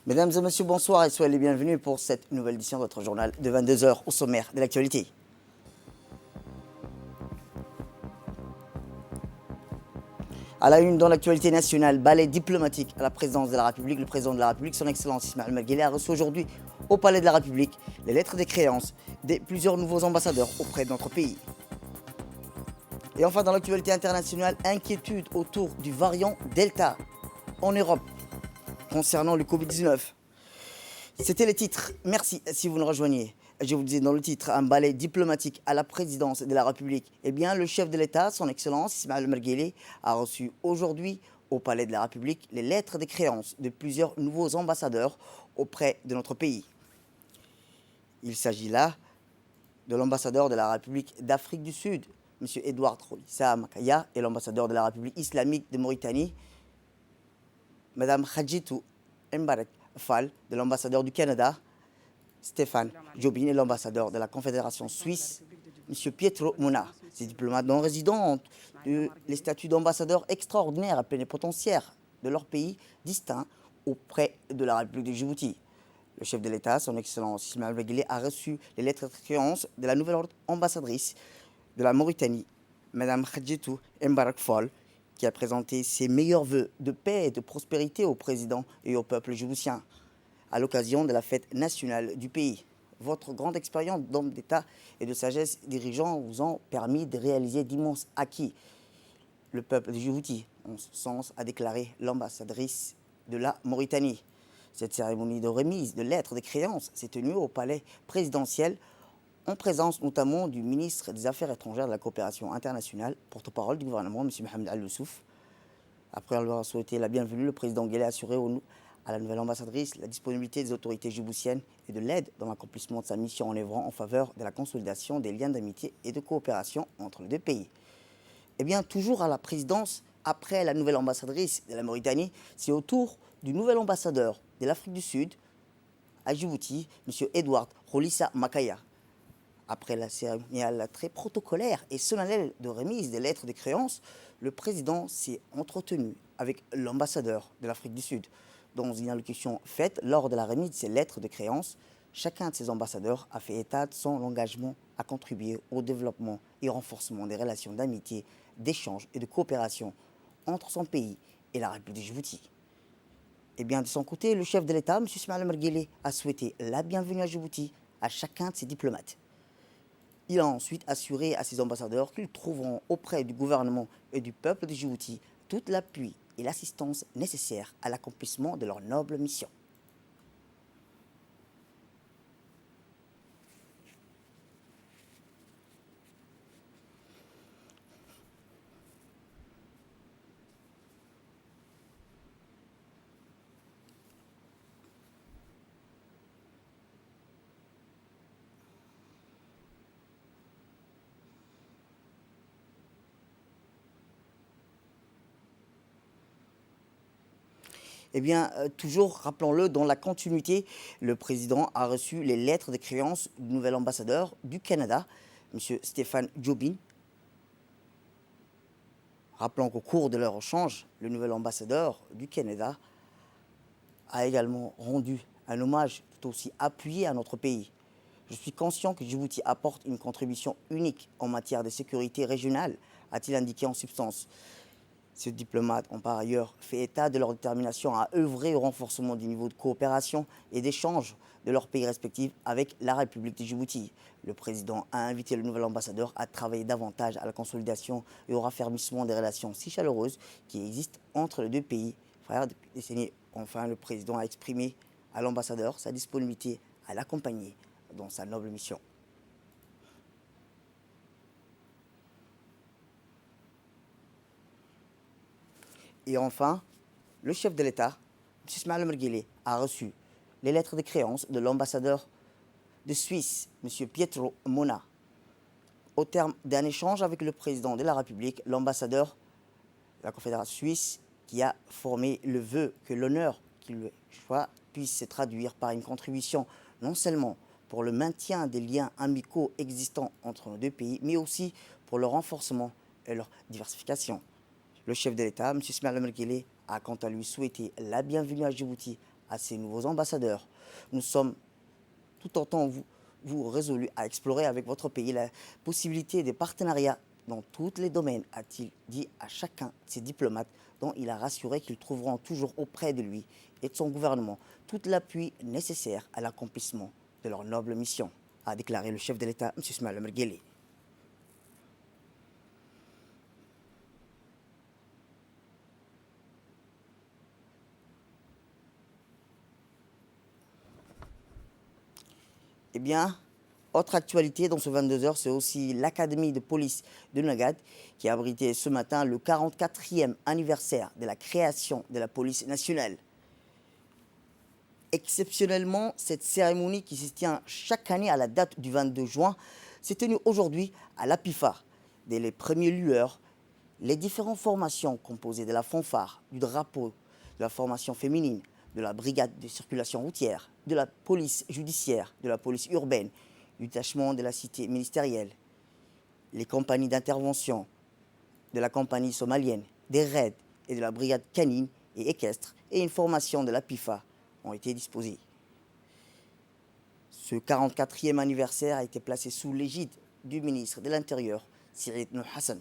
Mesdames et messieurs, bonsoir et soyez les bienvenus pour cette nouvelle édition de votre journal de 22 heures au sommaire de l'actualité. À la une dans l'actualité nationale, balai diplomatique à la présidence de la République. Le président de la République, son Excellence Ismaël Marguerite, a reçu aujourd'hui au Palais de la République les lettres de créance de plusieurs nouveaux ambassadeurs auprès de notre pays. Et enfin, dans l'actualité internationale, inquiétude autour du variant Delta en Europe concernant le Covid-19. C'était les titres. Merci si vous nous rejoignez. Je vous disais dans le titre, un balai diplomatique à la présidence de la République. Eh bien, le chef de l'État, son Excellence Ismaël Marguerite, a reçu aujourd'hui au Palais de la République les lettres de créance de plusieurs nouveaux ambassadeurs auprès de notre pays. Il s'agit là de l'ambassadeur de la République d'Afrique du Sud, M. Edouard Rolissa Makaya, et l'ambassadeur de la République islamique de Mauritanie, Mme Khadjitou Mbarek Fall, de l'ambassadeur du Canada, Stéphane Jobin, et l'ambassadeur de la Confédération suisse, M. Pietro Mona. Ces diplomates non résidents ont les statuts d'ambassadeurs extraordinaires, plénipotentiaires de leur pays distincts auprès de la République de Djibouti. Le chef de l'État, son Excellence Ismaël Marguerite, a reçu les lettres de créance de la nouvelle ambassadrice de la Mauritanie, Mme Khadjitou Mbarek Fall, qui a présenté ses meilleurs vœux de paix et de prospérité au président et au peuple djiboutien à l'occasion de la fête nationale du pays. Votre grande expérience d'homme d'État et de sagesse dirigeant vous ont permis de réaliser d'immenses acquis. Le peuple de Djibouti, en ce sens, a déclaré l'ambassadrice de la Mauritanie. Cette cérémonie de remise de lettres de créance s'est tenue au palais présidentiel en présence notamment du ministre des Affaires étrangères et de la coopération internationale, porte-parole du gouvernement, M. Mohamed Al-Youssouf. Après avoir souhaité la bienvenue, le président Guelleh a assuré à la nouvelle ambassadrice la disponibilité des autorités djiboutiennes et de l'aide dans l'accomplissement de sa mission en œuvrant en faveur de la consolidation des liens d'amitié et de coopération entre les deux pays. Eh bien, toujours à la présidence, après la nouvelle ambassadrice de la Mauritanie, c'est au tour du nouvel ambassadeur de l'Afrique du Sud à Djibouti, M. Edouard Rolissa Makaya. Après la cérémonie très protocolaire et solennelle de remise des lettres de créance, le président s'est entretenu avec l'ambassadeur de l'Afrique du Sud. Dans une allocution faite lors de la remise de ces lettres de créance, chacun de ces ambassadeurs a fait état de son engagement à contribuer au développement et au renforcement des relations d'amitié, d'échange et de coopération entre son pays et la République de Djibouti. Et bien, de son côté, le chef de l'État, M. Ismaël Marguerite, a souhaité la bienvenue à Djibouti à chacun de ses diplomates. Il a ensuite assuré à ses ambassadeurs qu'ils trouveront auprès du gouvernement et du peuple de Djibouti tout l'appui et l'assistance nécessaires à l'accomplissement de leur noble mission. Eh bien, toujours, rappelons-le, dans la continuité, le président a reçu les lettres de créance du nouvel ambassadeur du Canada, M. Stéphane Jobin. Rappelons qu'au cours de leur échange, le nouvel ambassadeur du Canada a également rendu un hommage tout aussi appuyé à notre pays. Je suis conscient que Djibouti apporte une contribution unique en matière de sécurité régionale, a-t-il indiqué en substance. Ces diplomates ont par ailleurs fait état de leur détermination à œuvrer au renforcement du niveau de coopération et d'échange de leurs pays respectifs avec la République de Djibouti. Le président a invité le nouvel ambassadeur à travailler davantage à la consolidation et au raffermissement des relations si chaleureuses qui existent entre les deux pays frères depuis des décennies. Enfin, le président a exprimé à l'ambassadeur sa disponibilité à l'accompagner dans sa noble mission. Et enfin, le chef de l'État, M. Ismaël Marguerite, a reçu les lettres de créance de l'ambassadeur de Suisse, M. Pietro Mona. Au terme d'un échange avec le président de la République, l'ambassadeur de la Confédération suisse, qui a formé le vœu que l'honneur qui lui soit puisse se traduire par une contribution non seulement pour le maintien des liens amicaux existants entre nos deux pays, mais aussi pour leur renforcement et leur diversification. Le chef de l'État, M. Ismaël Marguerite, a quant à lui souhaité la bienvenue à Djibouti à ces nouveaux ambassadeurs. Nous sommes tout autant vous résolus à explorer avec votre pays la possibilité des partenariats dans tous les domaines, a-t-il dit à chacun de ces diplomates dont il a rassuré qu'ils trouveront toujours auprès de lui et de son gouvernement tout l'appui nécessaire à l'accomplissement de leur noble mission, a déclaré le chef de l'État, M. Ismaël Omar Guelleh. Eh bien, autre actualité dans ce 22h, c'est aussi l'Académie de police de Nagad qui a abrité ce matin le 44e anniversaire de la création de la police nationale. Exceptionnellement, cette cérémonie qui se tient chaque année à la date du 22 juin s'est tenue aujourd'hui à l'APIFA. Dès les premiers lueurs, les différentes formations composées de la fanfare, du drapeau, de la formation féminine, de la brigade de circulation routière, de la police judiciaire, de la police urbaine, du détachement de la cité ministérielle, les compagnies d'intervention, de la compagnie somalienne, des raids et de la brigade canine et équestre et une formation de la PIFA ont été disposées. Ce 44e anniversaire a été placé sous l'égide du ministre de l'Intérieur, Syed Nour Hassan.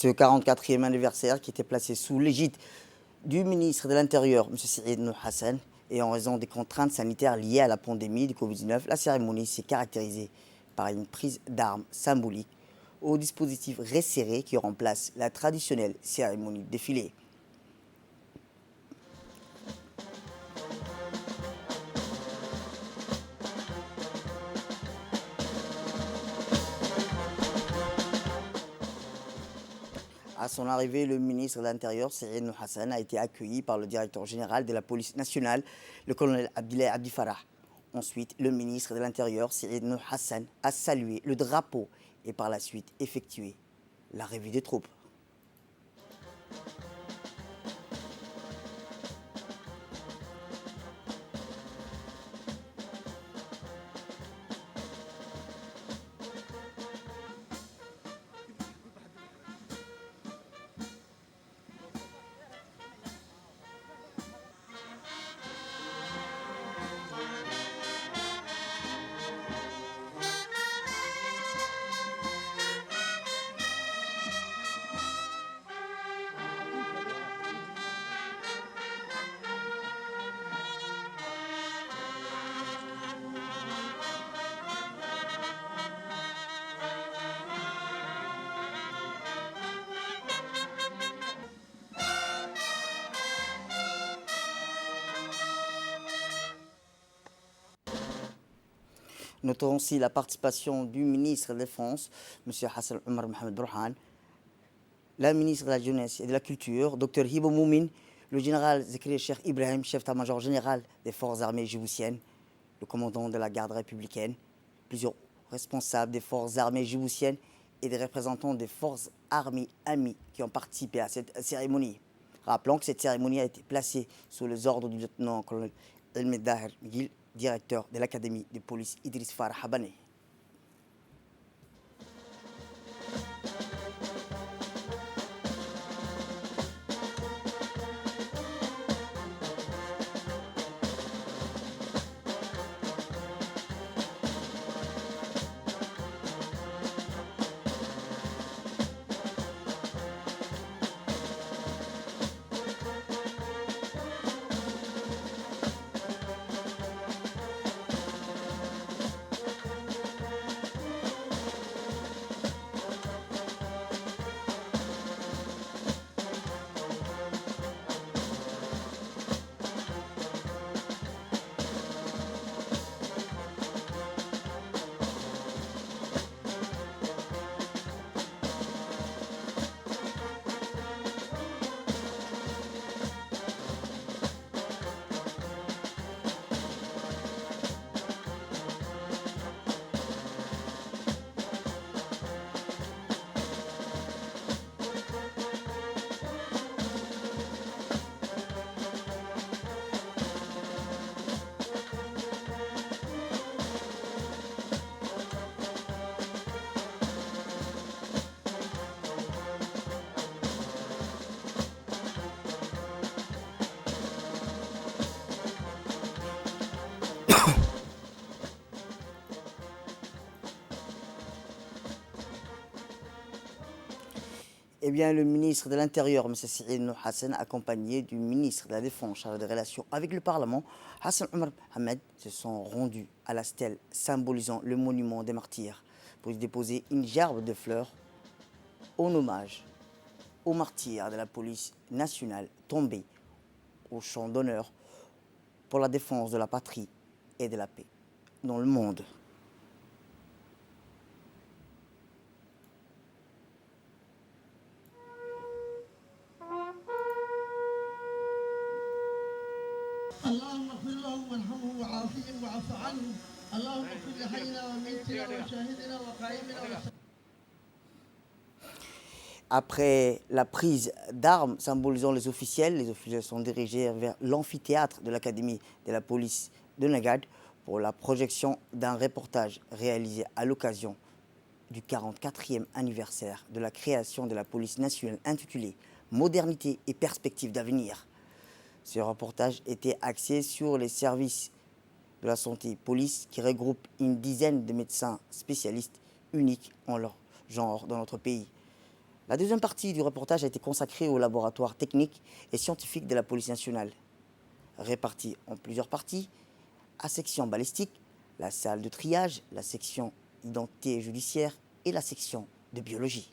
Ce 44e anniversaire qui était placé sous l'égide du ministre de l'Intérieur, M. Syed Nour Hassan, et en raison des contraintes sanitaires liées à la pandémie du Covid-19, la cérémonie s'est caractérisée par une prise d'armes symbolique au dispositif resserré qui remplace la traditionnelle cérémonie de défilé. À son arrivée, le ministre de l'Intérieur, Syed Nour Hassan, a été accueilli par le directeur général de la police nationale, le colonel Abdoulaye Abdi Farah. Ensuite, le ministre de l'Intérieur, Syed Nour Hassan, a salué le drapeau et par la suite effectué la revue des troupes. Notons aussi la participation du ministre de la Défense, M. Hassan Omar Mohamed Brouhan, la ministre de la Jeunesse et de la Culture, Dr Hibo Moumin, le général Zakri Cheikh Ibrahim, chef d'état-major général des forces armées djiboutiennes, le commandant de la garde républicaine, plusieurs responsables des forces armées djiboutiennes et des représentants des forces armées amies qui ont participé à cette cérémonie. Rappelons que cette cérémonie a été placée sous les ordres du lieutenant-colonel Elmed Daher Miguel, directeur de l'académie de police Idriss Farah Habané. Eh bien, le ministre de l'Intérieur, M. Saïd Nour Hassan, accompagné du ministre de la Défense chargé des relations avec le Parlement, Hassan Omar Mohamed, se sont rendus à la stèle symbolisant le monument des martyrs pour y déposer une gerbe de fleurs en hommage aux martyrs de la police nationale tombés au champ d'honneur pour la défense de la patrie et de la paix dans le monde. اللهم اغفر لهم وارحمهم وعافهم وعف عنهم اللهم اغفر لحينا وميتنا وشاهدنا وقائمنا. Après la prise d'armes symbolisant les officiels sont dirigés vers l'amphithéâtre de l'Académie de la police de Nagad pour la projection d'un reportage réalisé à l'occasion du 44e anniversaire de la création de la police nationale intitulé « Modernité et perspectives d'avenir ». Ce reportage était axé sur les services de la santé police qui regroupent une dizaine de médecins spécialistes uniques en leur genre dans notre pays. La deuxième partie du reportage a été consacrée au laboratoire technique et scientifique de la police nationale, réparti en plusieurs parties, à section balistique, la salle de triage, la section identité judiciaire et la section de biologie.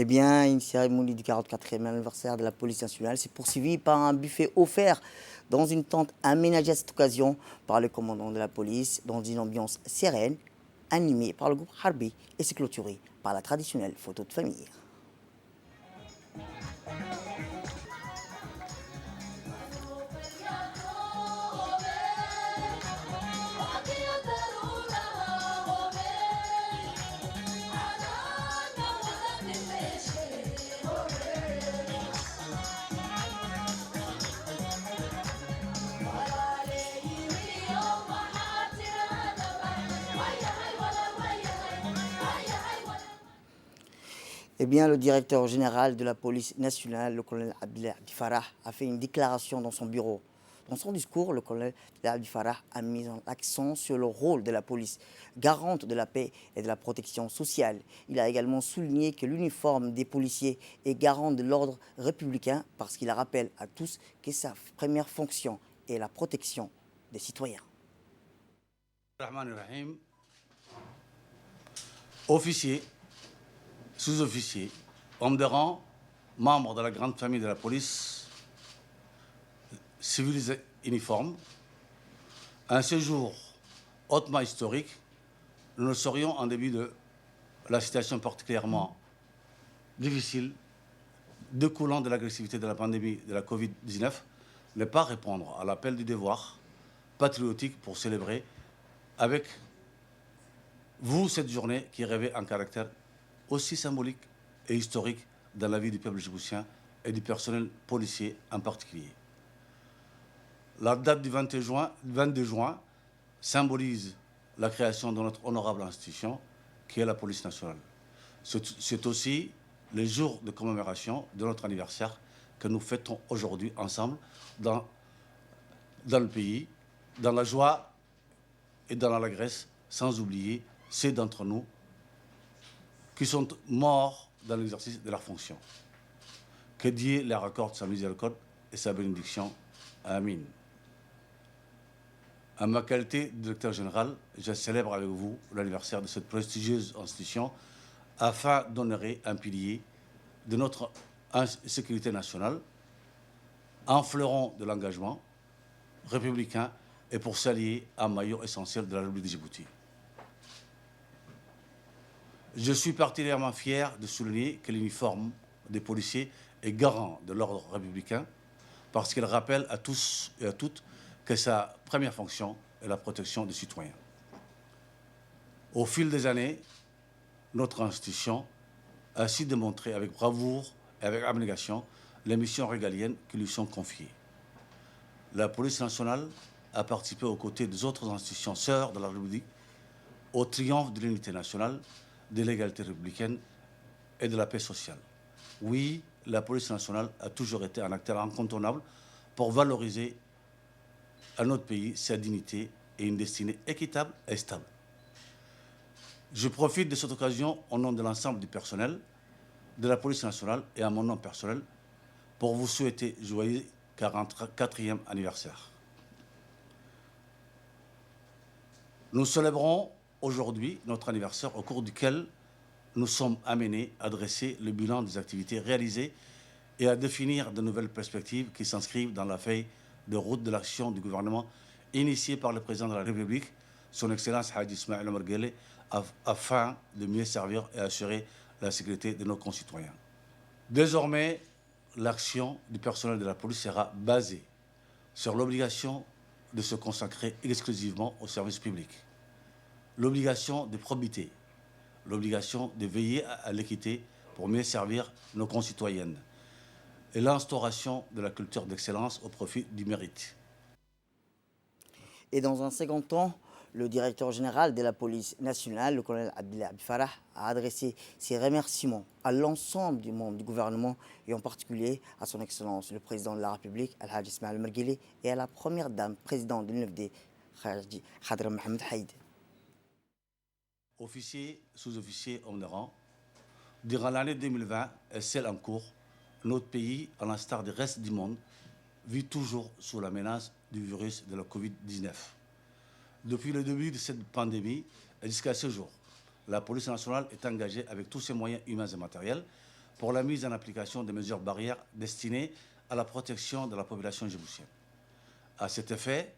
Eh bien, une cérémonie du 44e anniversaire de la police nationale s'est poursuivie par un buffet offert dans une tente aménagée à cette occasion par le commandant de la police dans une ambiance sereine, animée par le groupe Harbi et s'est clôturée par la traditionnelle photo de famille. Eh bien, le directeur général de la police nationale, le colonel Abdel Farah, a fait une déclaration dans son bureau. Dans son discours, le colonel Abdel Farah a mis l'accent sur le rôle de la police, garante de la paix et de la protection sociale. Il a également souligné que l'uniforme des policiers est garant de l'ordre républicain parce qu'il rappelle à tous que sa première fonction est la protection des citoyens. Officiers, sous-officiers, hommes de rang, membres de la grande famille de la police, civils uniformes, un séjour hautement historique, nous le saurions en début de la situation particulièrement difficile, découlant de l'agressivité de la pandémie de la Covid-19, ne pas répondre à l'appel du devoir patriotique pour célébrer avec vous cette journée qui revêt un caractère aussi symbolique et historique dans la vie du peuple djiboutien et du personnel policier en particulier. La date du 22 juin symbolise la création de notre honorable institution qui est la police nationale. C'est aussi le jour de commémoration de notre anniversaire que nous fêtons aujourd'hui ensemble dans le pays, dans la joie et dans l'allégresse, sans oublier ceux d'entre nous qui sont morts dans l'exercice de leur fonction. Que Dieu leur accorde sa miséricorde et sa bénédiction. Amin. En ma qualité de directeur général, je célèbre avec vous l'anniversaire de cette prestigieuse institution afin d'honorer un pilier de notre sécurité nationale, un fleuron de l'engagement républicain et pour s'allier à un maillot essentiel de la République de Djibouti. Je suis particulièrement fier de souligner que l'uniforme des policiers est garant de l'ordre républicain parce qu'il rappelle à tous et à toutes que sa première fonction est la protection des citoyens. Au fil des années, notre institution a su démontrer avec bravoure et avec abnégation les missions régaliennes qui lui sont confiées. La police nationale a participé aux côtés des autres institutions sœurs de la République au triomphe de l'unité nationale, de l'égalité républicaine et de la paix sociale. Oui, la police nationale a toujours été un acteur incontournable pour valoriser à notre pays sa dignité et une destinée équitable et stable. Je profite de cette occasion au nom de l'ensemble du personnel de la police nationale et à mon nom personnel pour vous souhaiter joyeux 44e anniversaire. Nous célébrons aujourd'hui notre anniversaire au cours duquel nous sommes amenés à dresser le bilan des activités réalisées et à définir de nouvelles perspectives qui s'inscrivent dans la feuille de route de l'action du gouvernement initiée par le président de la République, son Excellence Hadji Ismaïl Omar Guelleh, afin de mieux servir et assurer la sécurité de nos concitoyens. Désormais, l'action du personnel de la police sera basée sur l'obligation de se consacrer exclusivement au service public, l'obligation de probité, l'obligation de veiller à l'équité pour mieux servir nos concitoyennes et l'instauration de la culture d'excellence au profit du mérite. Et dans un second temps, le directeur général de la police nationale, le colonel Abdel Farah, a adressé ses remerciements à l'ensemble des membres du gouvernement et en particulier à son Excellence le président de la République, Al-Hadj Ismaïl Omar Guelleh, et à la première dame présidente de l'UNFD, Khadra Mohamed Haïd. Officiers, sous-officiers, hommes de rang, durant l'année 2020 et celle en cours, notre pays, à l'instar du reste du monde, vit toujours sous la menace du virus de la Covid-19. Depuis le début de cette pandémie et jusqu'à ce jour, la police nationale est engagée avec tous ses moyens humains et matériels pour la mise en application des mesures barrières destinées à la protection de la population djiboutienne. À cet effet,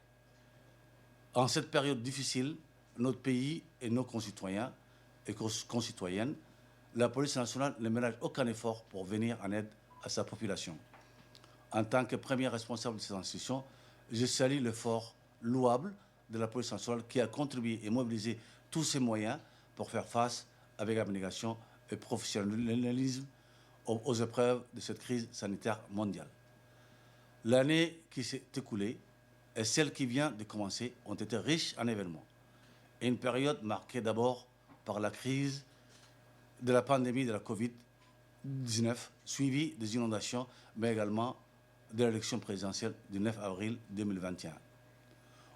en cette période difficile, notre pays et nos concitoyens et concitoyennes, la police nationale ne ménage aucun effort pour venir en aide à sa population. En tant que premier responsable de cette institution, je salue l'effort louable de la police nationale qui a contribué et mobilisé tous ses moyens pour faire face avec abnégation et professionnalisme aux épreuves de cette crise sanitaire mondiale. L'année qui s'est écoulée et celle qui vient de commencer ont été riches en événements. Et une période marquée d'abord par la crise de la pandémie de la Covid-19, suivie des inondations, mais également de l'élection présidentielle du 9 avril 2021.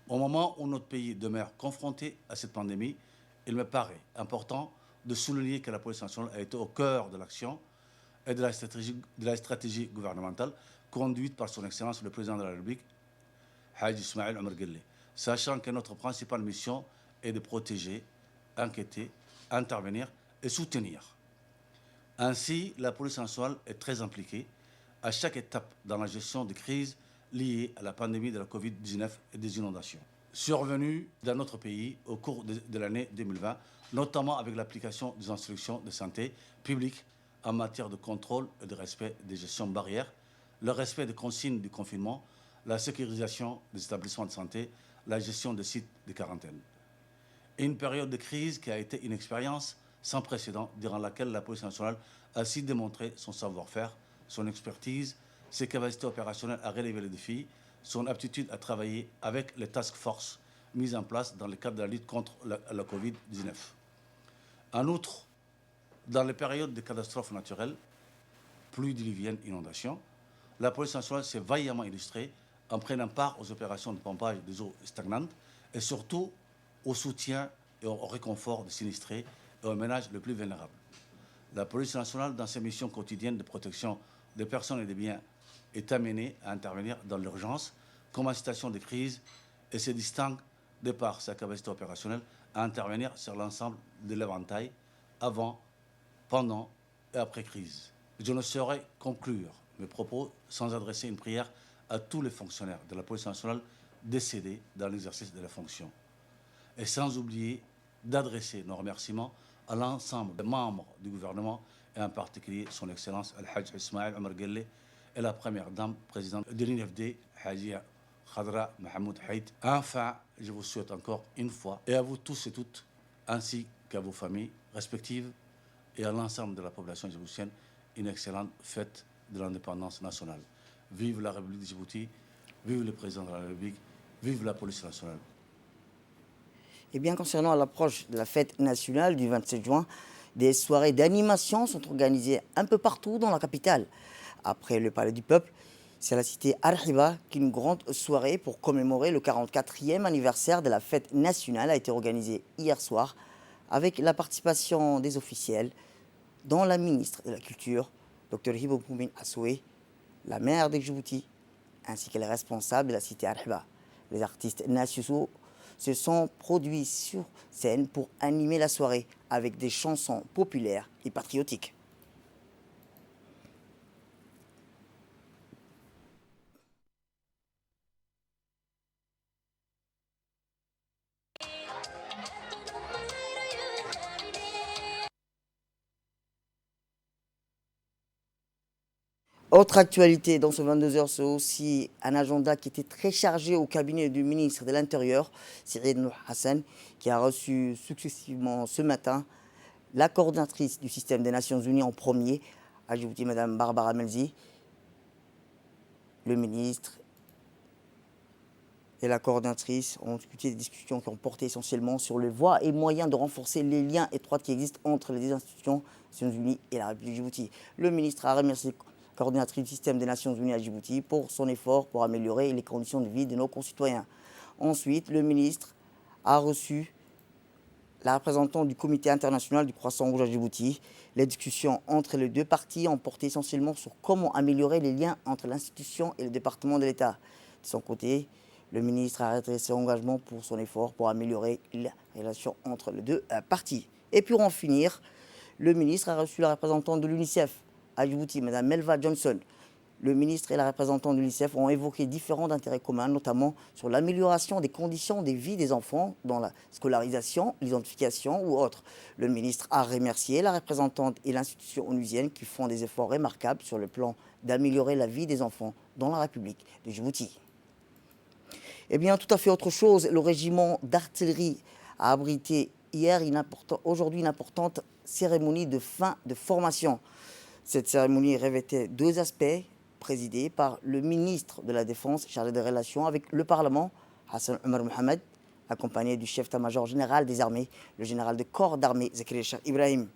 Au moment où notre pays demeure confronté à cette pandémie, il me paraît important de souligner que la police nationale a été au cœur de l'action et de la stratégie gouvernementale conduite par son Excellence le Président de la République, Haji Ismaïl Omar Guelleh, sachant que notre principale mission est de protéger, enquêter, intervenir et soutenir. Ainsi, la police nationale est très impliquée à chaque étape dans la gestion des crises liées à la pandémie de la Covid-19 et des inondations survenues dans notre pays au cours de l'année 2020, notamment avec l'application des instructions de santé publique en matière de contrôle et de respect des gestions barrières, le respect des consignes du confinement, la sécurisation des établissements de santé, la gestion des sites de quarantaine. Et une période de crise qui a été une expérience sans précédent durant laquelle la police nationale a su démontrer son savoir-faire, son expertise, ses capacités opérationnelles à relever les défis, son aptitude à travailler avec les task forces mises en place dans le cadre de la lutte contre la Covid-19. En outre, dans les périodes de catastrophes naturelles, pluies diluviennes, inondations, la police nationale s'est vaillamment illustrée en prenant part aux opérations de pompage des eaux stagnantes et surtout au soutien et au réconfort des sinistrés et aux ménages les plus vulnérables. La police nationale, dans ses missions quotidiennes de protection des personnes et des biens, est amenée à intervenir dans l'urgence comme en situation de crise et se distingue de par sa capacité opérationnelle à intervenir sur l'ensemble de l'éventail avant, pendant et après crise. Je ne saurais conclure mes propos sans adresser une prière à tous les fonctionnaires de la police nationale décédés dans l'exercice de la fonction. Et sans oublier d'adresser nos remerciements à l'ensemble des membres du gouvernement et en particulier son Excellence Al-Hajj Ismaïl Omar Guelleh et la Première Dame présidente de l'INFD, Hajia Khadra Mahmoud Haït. Enfin, je vous souhaite encore une fois, et à vous tous et toutes, ainsi qu'à vos familles respectives et à l'ensemble de la population djiboutienne, une excellente fête de l'indépendance nationale. Vive la République de Djibouti, vive le président de la République, vive la police nationale. Et bien concernant l'approche de la fête nationale du 27 juin, des soirées d'animation sont organisées un peu partout dans la capitale. Après le Palais du Peuple, c'est à la cité Arhiba qu'une grande soirée pour commémorer le 44e anniversaire de la fête nationale a été organisée hier soir avec la participation des officiels, dont la ministre de la Culture, Dr Hibo Poumine Assoué, la maire de Djibouti, ainsi que les responsables de la cité Arhiba. Les artistes nationaux se sont produits sur scène pour animer la soirée avec des chansons populaires et patriotiques. Autre actualité dans ce 22h, c'est aussi un agenda qui était très chargé au cabinet du ministre de l'Intérieur, Cyril Nour Hassan, qui a reçu successivement ce matin la coordinatrice du système des Nations Unies en premier, à Djibouti, Mme Barbara Melzi, le ministre et la coordinatrice ont discuté des discussions qui ont porté essentiellement sur les voies et moyens de renforcer les liens étroits qui existent entre les institutions des Nations Unies et la République de Djibouti. Le ministre a remercié coordinatrice du système des Nations Unies à Djibouti pour son effort pour améliorer les conditions de vie de nos concitoyens. Ensuite, le ministre a reçu la représentante du comité international du Croissant Rouge à Djibouti. Les discussions entre les deux parties ont porté essentiellement sur comment améliorer les liens entre l'institution et le département de l'État. De son côté, le ministre a réitéré ses engagements pour son effort pour améliorer les relations entre les deux parties. Et pour en finir, le ministre a reçu la représentante de l'UNICEF, à Djibouti, Mme Melva Johnson, le ministre et la représentante de l'UNICEF ont évoqué différents intérêts communs, notamment sur l'amélioration des conditions de vie des enfants dans la scolarisation, l'identification ou autres. Le ministre a remercié la représentante et l'institution onusienne qui font des efforts remarquables sur le plan d'améliorer la vie des enfants dans la République de Djibouti. Eh bien, tout à fait autre chose, le régiment d'artillerie a abrité aujourd'hui une importante cérémonie de fin de formation. Cette cérémonie revêtait deux aspects, présidée par le ministre de la Défense chargé des relations avec le Parlement, Hassan Omar Mohamed, accompagné du chef d'état-major général des armées, le général de corps d'armée Zakaria Cheikh Ibrahim.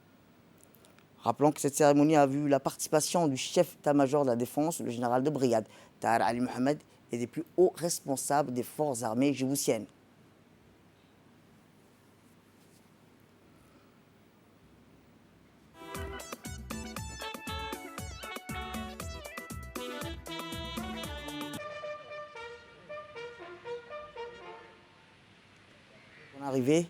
Rappelons que cette cérémonie a vu la participation du chef d'état-major de la Défense, le général de brigade, Tahar Ali Mohamed, et des plus hauts responsables des forces armées djiboutiennes. Son arrivée,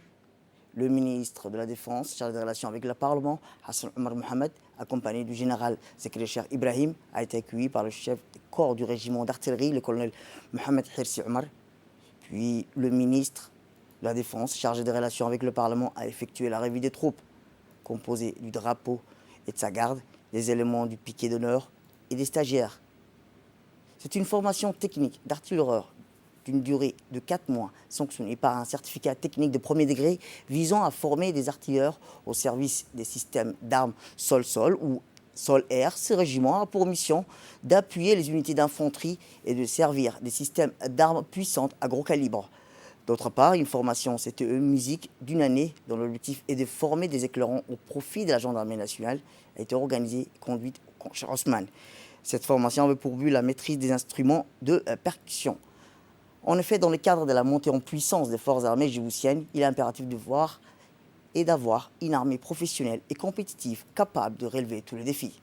le ministre de la Défense, chargé des relations avec le Parlement, Hassan Omar Mohamed, accompagné du général Zakaria Cheikh Ibrahim, a été accueilli par le chef du corps du régiment d'artillerie, le colonel Mohamed Hirsi Omar. Puis le ministre de la Défense, chargé des relations avec le Parlement, a effectué la revue des troupes, composée du drapeau et de sa garde, des éléments du piquet d'honneur et des stagiaires. C'est une formation technique d'artilleur d'une durée de 4 mois, sanctionnée par un certificat technique de premier degré visant à former des artilleurs au service des systèmes d'armes sol-sol ou sol-air. Ce régiment a pour mission d'appuyer les unités d'infanterie et de servir des systèmes d'armes puissantes à gros calibre. D'autre part, une formation CTE musique d'une année dont l'objectif est de former des éclairants au profit de la gendarmerie nationale a été organisée et conduite au camp Cheikh Ousmane. Cette formation avait pour but la maîtrise des instruments de percussion. En effet, dans le cadre de la montée en puissance des forces armées djiboutiennes, il est impératif de voir et d'avoir une armée professionnelle et compétitive capable de relever tous les défis.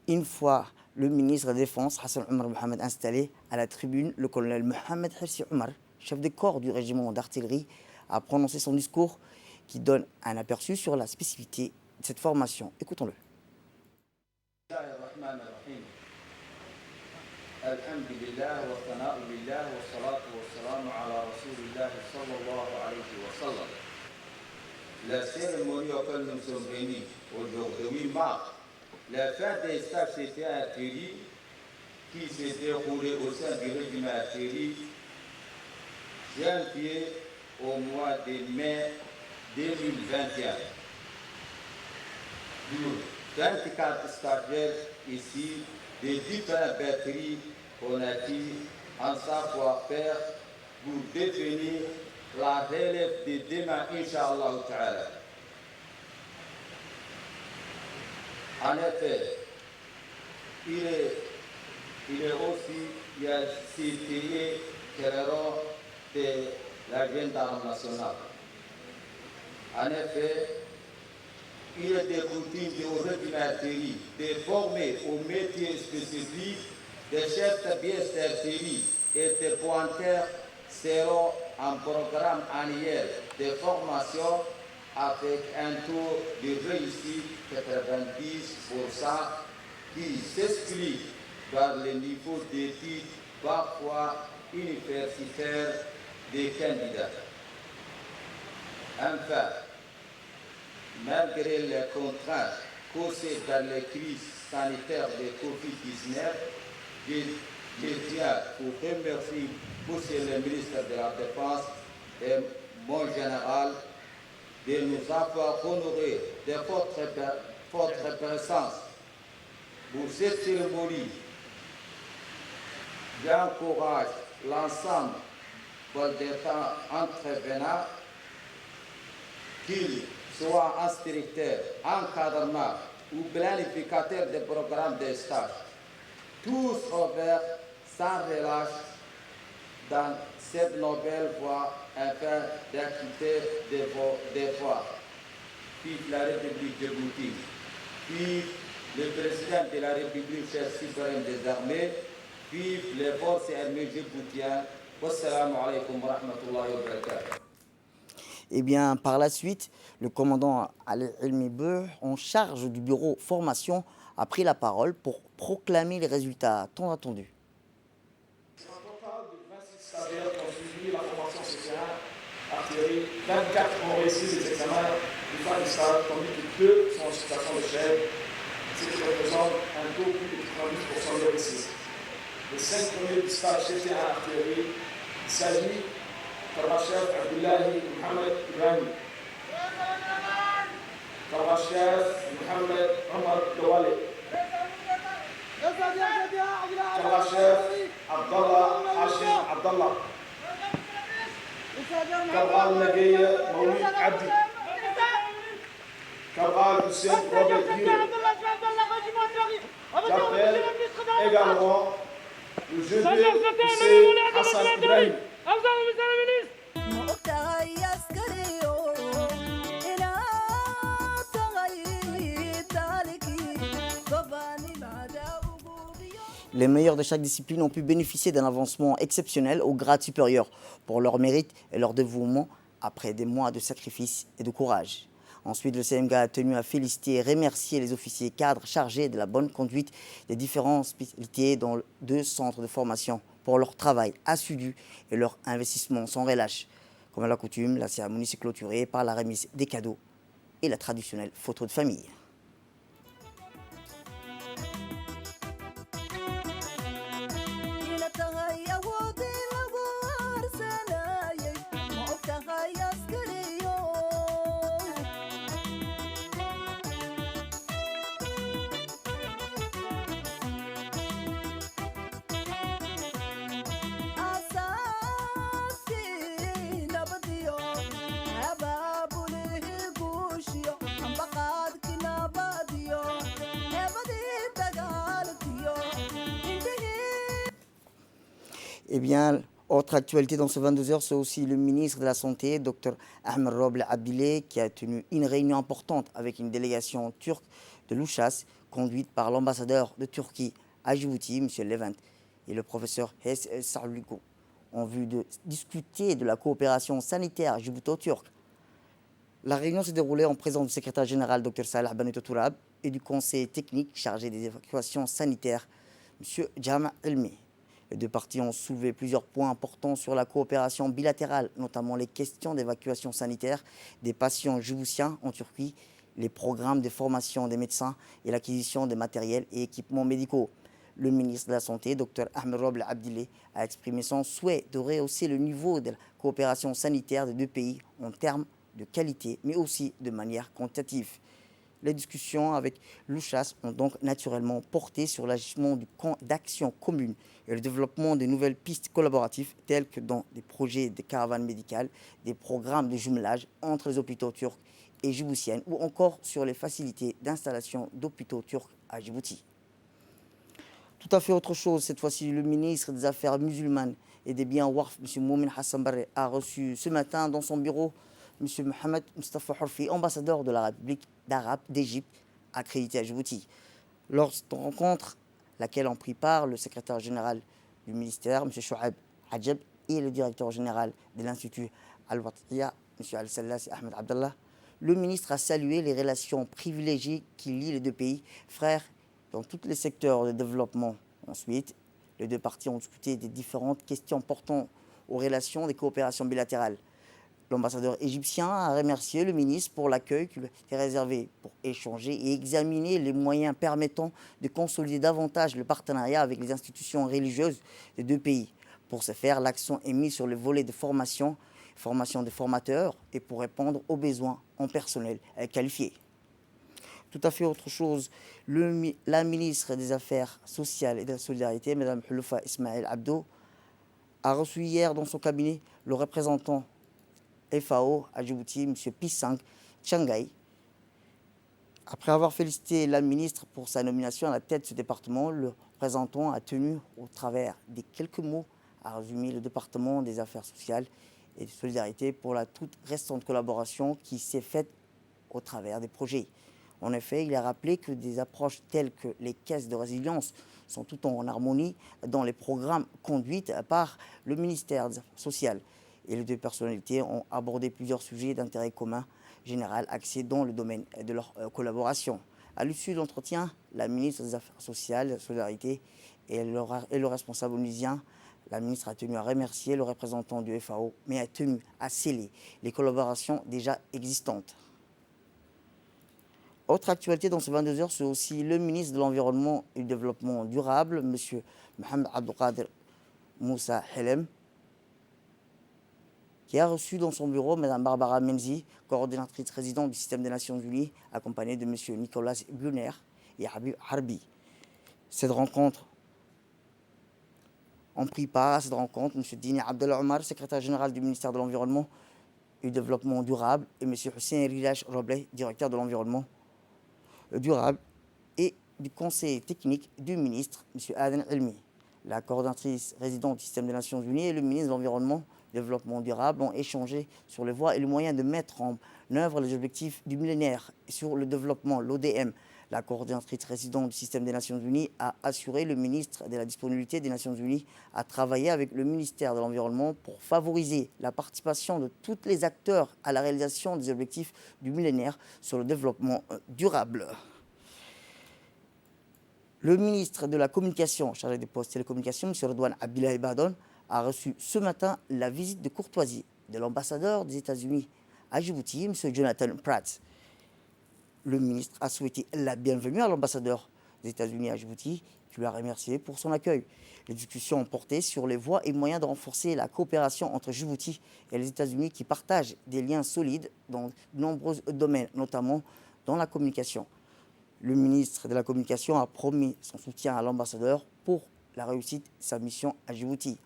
Une fois le ministre de la Défense, Hassan Omar Mohamed, installé à la tribune, le colonel Mohamed Hirsi Omar, chef de corps du régiment d'artillerie, a prononcé son discours qui donne un aperçu sur la spécificité de cette formation. Écoutons-le. La cérémonie auquel nous sommes réunis aujourd'hui marque la fin des stages CTA artillerie qui s'est déroulé au sein du régiment artillerie janvier au mois de mai 2021. 24 stagiaires ici des différentes batteries ont acquis en savoir-faire pour devenir la relève de demain, Inch'Allah Ta'ala. En effet, il est aussi cité Kerero de la gendarmerie nationale. En effet, il est des coutumes de régimentaires de former au métier spécifique des chefs de pièces d'artillerie et des pointeurs seront un programme annuel de formation avec un taux de réussite 90% qui s'explique par le niveau d'études parfois universitaires des candidats. Enfin, malgré les contraintes causées par les crises sanitaires de Covid-19, je tiens pour remercier Monsieur le ministre de la Défense et mon général de nous avoir honoré de votre présence pour cette cérémonie. J'encourage l'ensemble des intervenants, qu'ils soient instructeurs, encadrement ou planificateurs des programmes de stage, tous envers sans relâche dans cette nouvelle voie afin d'acquitter des voix. Vive la République Djibouti. Vive le président de la République, chef souverain des armées. Vive les forces armées djiboutiennes. Wassalamu alaikum wa rahmatullahi wa barakatuh. Eh bien, par la suite, le commandant Ali Elmi Beu, en charge du bureau formation, a pris la parole pour proclamer les résultats tant attendus. Sur un total de 26 stagiaires qui ont suivi la formation CCA artillerie, 24 ont réussi les examens du phare du stade, tandis que 2 sont en situation de chèvre, ce qui représente un taux plus de 90% de réussite. Les 5 premiers du stage CCA artillerie, il s'agit Karachef Abdullahi Mohamed Ibrahim, Karachef Mohamed Omar Lawale, Karachef Abdallah Hashim Abdallah, Kabal Nagueye Maouli Abdi, Kabal Hussein Robert Gire. J'appelle également le jeune Hussein Hassan Ibrahim. Les meilleurs de chaque discipline ont pu bénéficier d'un avancement exceptionnel au grade supérieur pour leur mérite et leur dévouement après des mois de sacrifice et de courage. Ensuite, le CMG a tenu à féliciter et remercier les officiers cadres chargés de la bonne conduite des différentes spécialités dans 2 centres de formation pour leur travail assidu et leur investissement sans relâche. Comme à la coutume, la cérémonie s'est clôturée par la remise des cadeaux et la traditionnelle photo de famille. Eh bien, autre actualité dans ce 22h, c'est aussi le ministre de la Santé, Dr Ahmed Roble Abdile, qui a tenu une réunion importante avec une délégation turque de l'Ouchas, conduite par l'ambassadeur de Turquie à Djibouti, M. Levent, et le professeur Hes El Sarlugo, en vue de discuter de la coopération sanitaire djibouto-turque. La réunion s'est déroulée en présence du secrétaire général Dr Salah Baneto Tourab et du conseiller technique chargé des évacuations sanitaires, M. Jama Elmi. Les 2 parties ont soulevé plusieurs points importants sur la coopération bilatérale, notamment les questions d'évacuation sanitaire des patients djiboutiens en Turquie, les programmes de formation des médecins et l'acquisition des matériels et équipements médicaux. Le ministre de la Santé, Dr Ahmed Roble Abdile, a exprimé son souhait de rehausser le niveau de la coopération sanitaire des 2 pays en termes de qualité, mais aussi de manière quantitative. Les discussions avec l'Ouchas ont donc naturellement porté sur l'agissement du camp d'action commune et le développement de nouvelles pistes collaboratives telles que dans des projets de caravanes médicales, des programmes de jumelage entre les hôpitaux turcs et djiboutiennes ou encore sur les facilités d'installation d'hôpitaux turcs à Djibouti. Tout à fait autre chose, cette fois-ci, le ministre des Affaires musulmanes et des biens Warf, M. Moumin Hassan Barre, a reçu ce matin dans son bureau M. Mohamed Mustafa Horfi, ambassadeur de la République d'Arabe d'Égypte, accrédité à Djibouti. Lors de cette rencontre, laquelle ont pris part le secrétaire général du ministère, M. Chouaib Hadjeb, et le directeur général de l'Institut Al-Wattiya, M. Al-Sallas Ahmed Abdallah, le ministre a salué les relations privilégiées qui lient les 2 pays frères dans tous les secteurs de développement. Ensuite, les 2 parties ont discuté des différentes questions portant aux relations des coopérations bilatérales. L'ambassadeur égyptien a remercié le ministre pour l'accueil qui lui était réservé pour échanger et examiner les moyens permettant de consolider davantage le partenariat avec les institutions religieuses des 2 pays. Pour ce faire, l'accent est mis sur le volet de formation des formateurs et pour répondre aux besoins en personnel qualifié. Tout à fait autre chose, la ministre des Affaires sociales et de la solidarité, Mme Houloufa Ismaël Abdo, a reçu hier dans son cabinet le représentant FAO à Djibouti, M. Pissang Tchangai. Après avoir félicité la ministre pour sa nomination à la tête de ce département, le représentant a tenu, au travers des quelques mots, à résumer le département des affaires sociales et de solidarité pour la toute récente collaboration qui s'est faite au travers des projets. En effet, il a rappelé que des approches telles que les caisses de résilience sont tout en harmonie dans les programmes conduits par le ministère des Affaires sociales. Et les deux personnalités ont abordé plusieurs sujets d'intérêt commun général axés dans le domaine de leur collaboration. À l'issue de l'entretien, la ministre des Affaires sociales, de la solidarité et le responsable onusien, la ministre a tenu à remercier le représentant du FAO, mais a tenu à sceller les collaborations déjà existantes. Autre actualité dans ce 22 heures, c'est aussi le ministre de l'Environnement et du Développement durable, M. Mohamed Abdelkader Moussa Helem, qui a reçu dans son bureau Mme Barbara Menzi, coordinatrice résidente du système des Nations Unies, accompagnée de M. Nicolas Gunner et Habib Harbi. Cette rencontre ont pris part à cette rencontre M. Dini Abdel Omar, secrétaire général du ministère de l'Environnement et du Développement durable, et M. Hussein Rilash Roble, directeur de l'Environnement durable, et du conseil technique du ministre, M. Aden Elmi. La coordinatrice résidente du système des Nations Unies et le ministre de l'Environnement et du Développement durable ont échangé sur les voies et les moyens de mettre en œuvre les objectifs du millénaire sur le développement, l'ODM. La coordinatrice résidente du système des Nations Unies a assuré le ministre de la disponibilité des Nations Unies à travailler avec le ministère de l'Environnement pour favoriser la participation de tous les acteurs à la réalisation des objectifs du millénaire sur le développement durable. Le ministre de la Communication, chargé des postes télécommunications, M. Redouane Abdillahi Badon, a reçu ce matin la visite de courtoisie de l'ambassadeur des États-Unis à Djibouti, M. Jonathan Pratt. Le ministre a souhaité la bienvenue à l'ambassadeur des États-Unis à Djibouti, qui lui a remercié pour son accueil. Les discussions ont porté sur les voies et moyens de renforcer la coopération entre Djibouti et les États-Unis, qui partagent des liens solides dans de nombreux domaines, notamment dans la communication. Le ministre de la Communication a promis son soutien à l'ambassadeur pour la réussite de sa mission à Djibouti.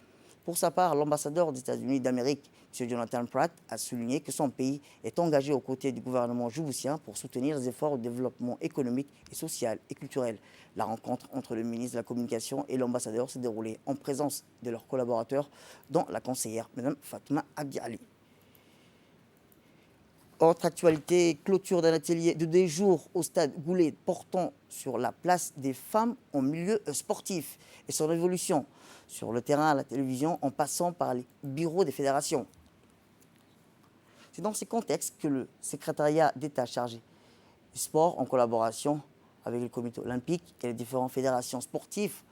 Pour sa part, l'ambassadeur des États-Unis d'Amérique, M. Jonathan Pratt, a souligné que son pays est engagé aux côtés du gouvernement djiboutien pour soutenir les efforts de développement économique et social et culturel. La rencontre entre le ministre de la Communication et l'ambassadeur s'est déroulée en présence de leurs collaborateurs, dont la conseillère Mme Fatma Abdi Ali. Autre actualité, clôture d'un atelier de 2 jours au stade Goulet portant sur la place des femmes en milieu sportif et son évolution sur le terrain, à la télévision, en passant par les bureaux des fédérations. C'est dans ces contextes que le secrétariat d'État chargé du sport, en collaboration avec le comité olympique et les différentes fédérations sportives,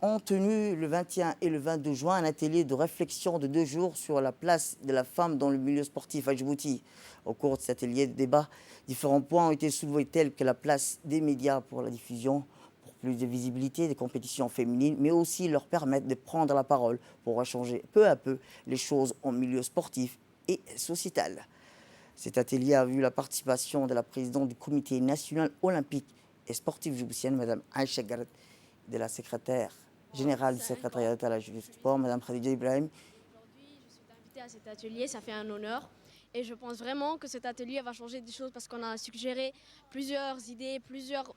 ont tenu le 21 et le 22 juin un atelier de réflexion de 2 jours sur la place de la femme dans le milieu sportif à Djibouti. Au cours de cet atelier de débat, différents points ont été soulevés tels que la place des médias pour la diffusion, pour plus de visibilité des compétitions féminines, mais aussi leur permettre de prendre la parole pour changer peu à peu les choses en milieu sportif et sociétal. Cet atelier a vu la participation de la présidente du comité national olympique et sportif djiboutienne, Mme Aïcha Garad, de la secrétaire générale du secrétariat d'État à la justice du sport, Mme Khadija Ibrahim. Aujourd'hui, je suis invitée à cet atelier, ça fait un honneur. Et je pense vraiment que cet atelier va changer des choses parce qu'on a suggéré plusieurs idées, plusieurs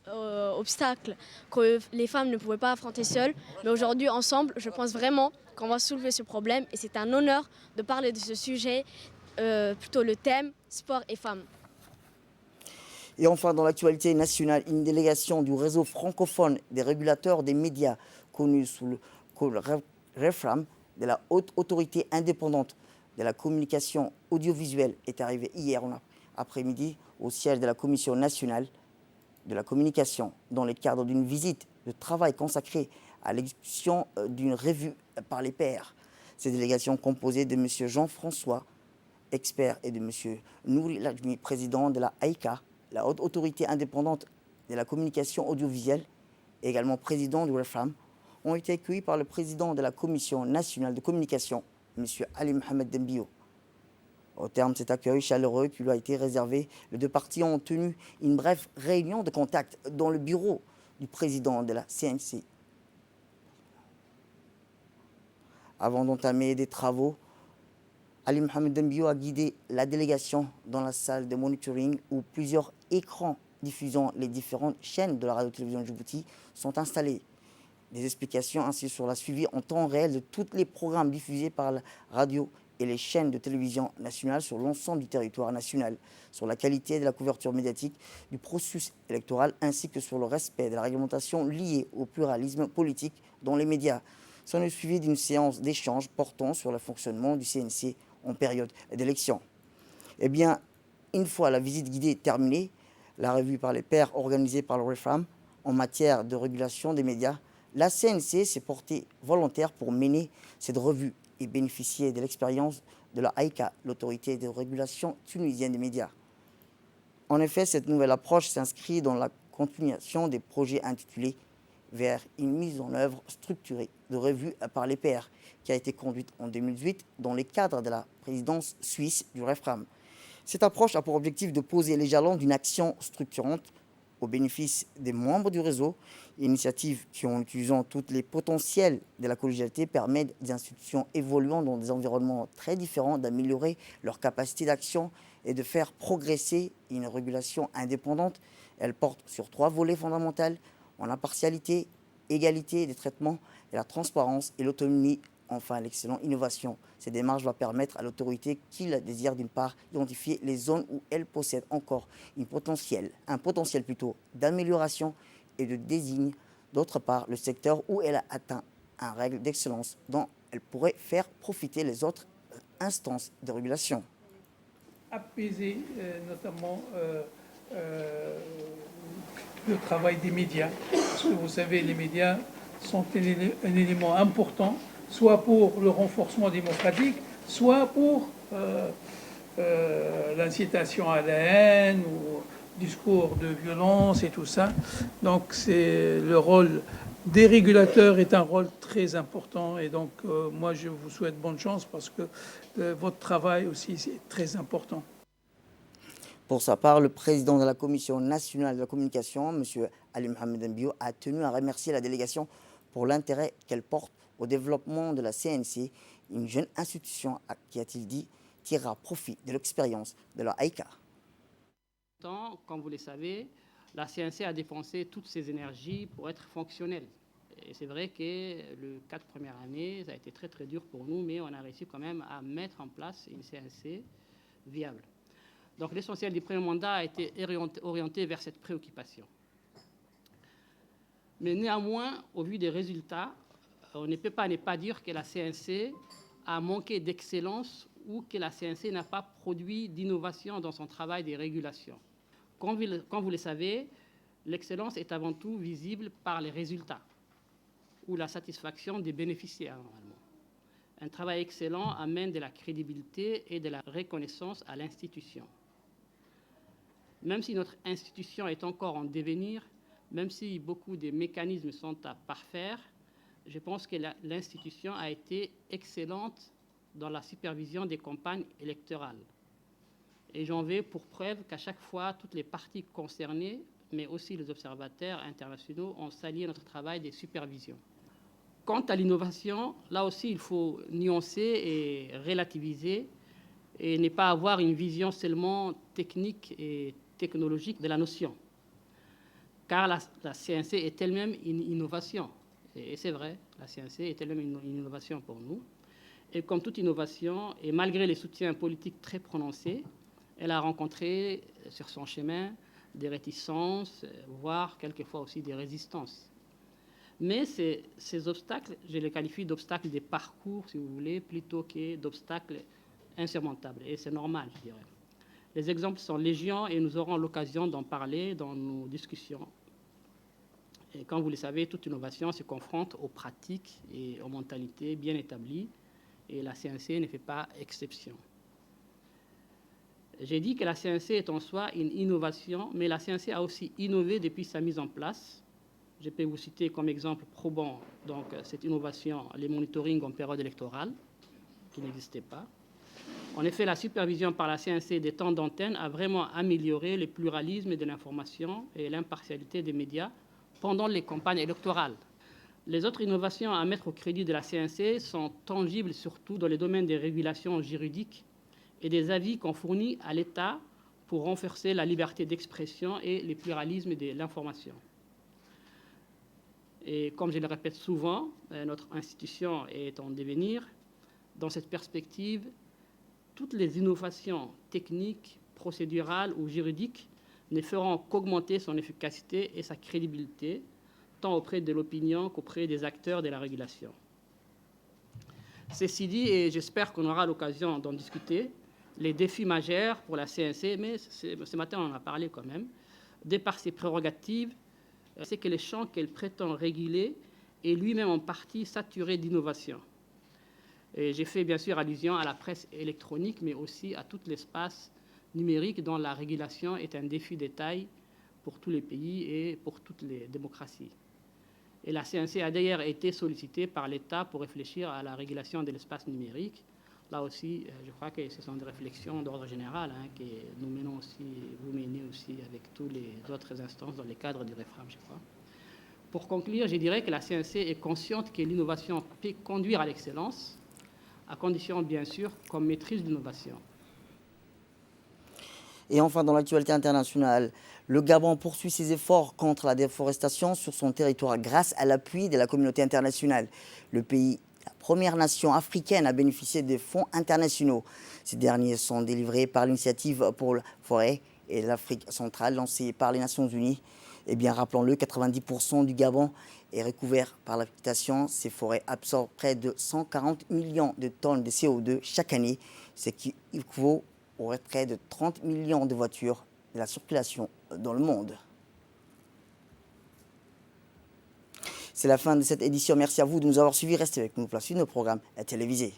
obstacles que les femmes ne pouvaient pas affronter seules. Mais aujourd'hui, ensemble, je pense vraiment qu'on va soulever ce problème. Et c'est un honneur de parler de ce sujet, plutôt le thème sport et femmes. Et enfin, dans l'actualité nationale, une délégation du réseau francophone des régulateurs des médias, connu sous le code REFRAM, de la Haute Autorité Indépendante de la Communication Audiovisuelle, est arrivée hier après-midi au siège de la Commission nationale de la communication, dans le cadre d'une visite de travail consacrée à l'exécution d'une revue par les pairs. Cette délégation, composée de M. Jean-François, expert, et de M. Nouri Lajmi, président de la AICA, la Haute Autorité Indépendante de la Communication Audiovisuelle, et également président du REFRAM, ont été accueillis par le président de la Commission nationale de communication, M. Ali Mohamed Dembio. Au terme de cet accueil chaleureux qui lui a été réservé, les deux parties ont tenu une brève réunion de contact dans le bureau du président de la CNC. Avant d'entamer des travaux, Ali Mohamed Dembio a guidé la délégation dans la salle de monitoring où plusieurs écrans diffusant les différentes chaînes de la radio-télévision de Djibouti sont installées. Des explications ainsi sur la suivi en temps réel de tous les programmes diffusés par la radio et les chaînes de télévision nationales sur l'ensemble du territoire national, sur la qualité de la couverture médiatique du processus électoral ainsi que sur le respect de la réglementation liée au pluralisme politique dans les médias. Sont le suivi d'une séance d'échange portant sur le fonctionnement du CNC en période d'élection. Eh bien, une fois la visite guidée terminée, la revue par les pairs organisée par le REFRAM en matière de régulation des médias, la CNC s'est portée volontaire pour mener cette revue et bénéficier de l'expérience de la AICA, l'autorité de régulation tunisienne des médias. En effet, cette nouvelle approche s'inscrit dans la continuation des projets intitulés vers une mise en œuvre structurée de revue par les pairs, qui a été conduite en 2018 dans le cadre de la présidence suisse du REFRAM. Cette approche a pour objectif de poser les jalons d'une action structurante au bénéfice des membres du réseau, initiative qui, en utilisant tous les potentiels de la collégialité, permet des institutions évoluant dans des environnements très différents d'améliorer leur capacité d'action et de faire progresser une régulation indépendante. Elle porte sur 3 volets fondamentaux, en impartialité, égalité des traitements et la transparence et l'autonomie. Enfin, l'excellente innovation. Cette démarche va permettre à l'autorité qui la désire, d'une part, identifier les zones où elle possède encore un potentiel d'amélioration et de désigne, d'autre part, le secteur où elle a atteint une règle d'excellence dont elle pourrait faire profiter les autres instances de régulation. Apaiser notamment le travail des médias, parce que vous savez, les médias sont un élément important, soit pour le renforcement démocratique, soit pour l'incitation à la haine ou discours de violence et tout ça. Donc c'est le rôle des régulateurs est un rôle très important, et donc moi je vous souhaite bonne chance parce que votre travail aussi c'est très important. Pour sa part, le président de la Commission nationale de la communication, M. Ali Mohamed Mbio, a tenu à remercier la délégation pour l'intérêt qu'elle porte au développement de la CNC, une jeune institution qui, a-t-il dit, tirera profit de l'expérience de la AICA. Comme vous le savez, la CNC a dépensé toutes ses énergies pour être fonctionnelle. Et c'est vrai que les 4 premières années, ça a été très très dur pour nous, mais on a réussi quand même à mettre en place une CNC viable. Donc l'essentiel du premier mandat a été orienté vers cette préoccupation. Mais néanmoins, au vu des résultats, on ne peut pas ne pas dire que la CNC a manqué d'excellence ou que la CNC n'a pas produit d'innovation dans son travail de régulation. Comme vous le savez, l'excellence est avant tout visible par les résultats ou la satisfaction des bénéficiaires, normalement. Un travail excellent amène de la crédibilité et de la reconnaissance à l'institution. Même si notre institution est encore en devenir, même si beaucoup de mécanismes sont à parfaire, je pense que l'institution a été excellente dans la supervision des campagnes électorales. Et j'en veux pour preuve qu'à chaque fois, toutes les parties concernées, mais aussi les observateurs internationaux, ont salué notre travail de supervision. Quant à l'innovation, là aussi, il faut nuancer et relativiser et ne pas avoir une vision seulement technique et technologique de la notion. Car la CNC est elle-même une innovation. Et c'est vrai, la CNC est elle-même une innovation pour nous. Et comme toute innovation, et malgré les soutiens politiques très prononcés, elle a rencontré sur son chemin des réticences, voire quelquefois aussi des résistances. Mais ces obstacles, je les qualifie d'obstacles de parcours, si vous voulez, plutôt que d'obstacles insurmontables. Et c'est normal, je dirais. Les exemples sont légion et nous aurons l'occasion d'en parler dans nos discussions. Et comme vous le savez, toute innovation se confronte aux pratiques et aux mentalités bien établies, et la CNC ne fait pas exception. J'ai dit que la CNC est en soi une innovation, mais la CNC a aussi innové depuis sa mise en place. Je peux vous citer comme exemple probant donc, cette innovation, les monitorings en période électorale, qui n'existaient pas. En effet, la supervision par la CNC des temps d'antenne a vraiment amélioré le pluralisme de l'information et l'impartialité des médias pendant les campagnes électorales. Les autres innovations à mettre au crédit de la CNC sont tangibles surtout dans les domaines des régulations juridiques et des avis qu'on fournit à l'État pour renforcer la liberté d'expression et le pluralisme de l'information. Et comme je le répète souvent, notre institution est en devenir. Dans cette perspective, toutes les innovations techniques, procédurales ou juridiques ne feront qu'augmenter son efficacité et sa crédibilité, tant auprès de l'opinion qu'auprès des acteurs de la régulation. Ceci dit, et j'espère qu'on aura l'occasion d'en discuter, les défis majeurs pour la CNC, mais ce matin on en a parlé quand même, de par ses prérogatives, c'est que le champ qu'elle prétend réguler est lui-même en partie saturé d'innovation. J'ai fait bien sûr allusion à la presse électronique, mais aussi à tout l'espace numérique dont la régulation est un défi de taille pour tous les pays et pour toutes les démocraties. Et la CNC a d'ailleurs été sollicitée par l'État pour réfléchir à la régulation de l'espace numérique. Là aussi, je crois que ce sont des réflexions d'ordre général que nous menons aussi, vous menez aussi avec toutes les autres instances dans le cadre du REFRAM, je crois. Pour conclure, je dirais que la CNC est consciente que l'innovation peut conduire à l'excellence, à condition, bien sûr, qu'on maîtrise l'innovation. Et enfin, dans l'actualité internationale, le Gabon poursuit ses efforts contre la déforestation sur son territoire grâce à l'appui de la communauté internationale. Le pays, la première nation africaine à bénéficier des fonds internationaux. Ces derniers sont délivrés par l'initiative pour la forêt et l'Afrique centrale lancée par les Nations Unies. Eh bien, rappelons-le, 90% du Gabon est recouvert par la végétation. Ces forêts absorbent près de 140 millions de tonnes de CO2 chaque année, ce qui équivaut au retrait de 30 millions de voitures de la circulation dans le monde. C'est la fin de cette édition. Merci à vous de nous avoir suivis. Restez avec nous pour la suite de nos programmes télévisés.